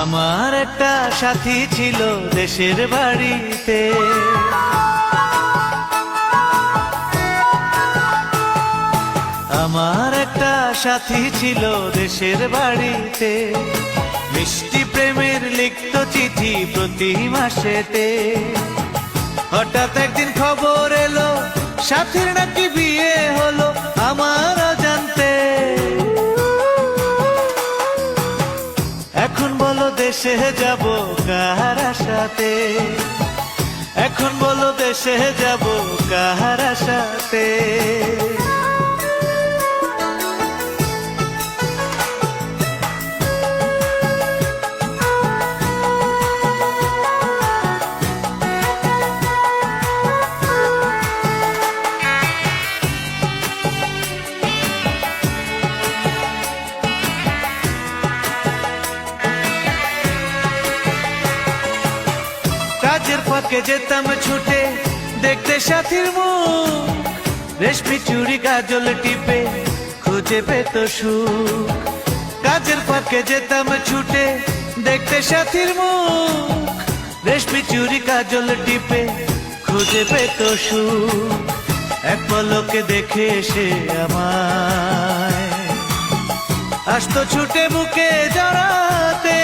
আমার একটা সাথী ছিল দেশের বাড়িতে, আমার একটা সাথী ছিল দেশের বাড়িতে, মিষ্টি প্রেমের লিখত চিঠি প্রতি মাসেতে। হঠাৎ একদিন খবর এলো সাথীর নাকি বিয়ে হলো আমার অজান্তে। এখন বলো দেশে যাব কার আশাতে, এখন বলো দেশে যাব কার আশাতে। কাজের ফাঁকে যেতাম ছুটে দেখতে সাথীর মুখ, রেশমি চুড়ি কাজল টিপে খুঁজে পেত সুখ। কাজের ফাঁকে যেতাম ছুটে দেখতে সাথীর মুখ, রেশমি চুড়ি কাজল টিপে খুঁজে পেত সুখ। এক পলকে দেখে এসে আমায় আসতো ছুটে বুকে জড়াতে।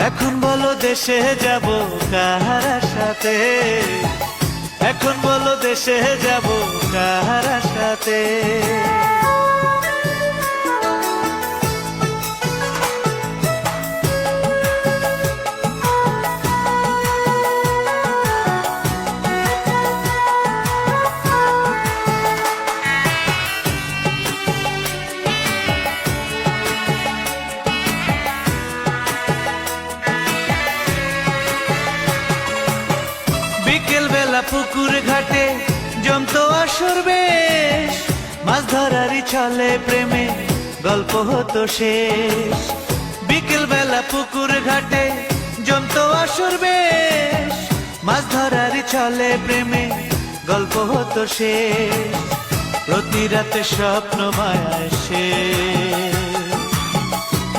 এখন বলো দেশে যাব কার সাথে, এখন বলো দেশে যাব কার সাথে। বিকেল বেলা পুকুর ঘাটে জমতো আসর বেশ, মাছ ধরারই ছলে প্রেমে গল্প হতো শেষ। বিকেল বেলা পুকুর ঘাটে জমতো আসর বেশ, মাছ ধরারই ছলে প্রেমে গল্প হতো শেষ। প্রতি রাতে স্বপ্ন মায়ায় সে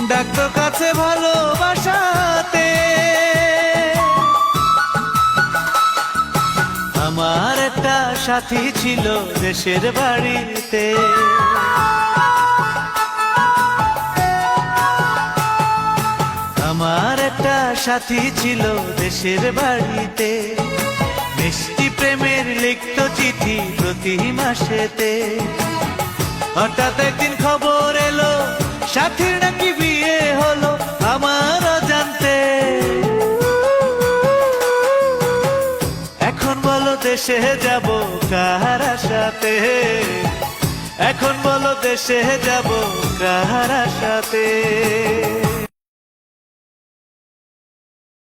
ডাকতো কাছে ভালোবাসাতে। আমার একটা সাথী ছিল দেশের বাড়িতে, আমার একটা সাথী ছিল দেশের বাড়িতে, মিষ্টি প্রেমের লিখত চিঠি প্রতি মাসেতে। হঠাৎ একদিন খবর এলো সাথীর নাকি বিয়ে হলো আমার অজান্তে। এখন বলো দেশে যাব কার সাথে, এখন বলো দেশে যাব কার সাথে।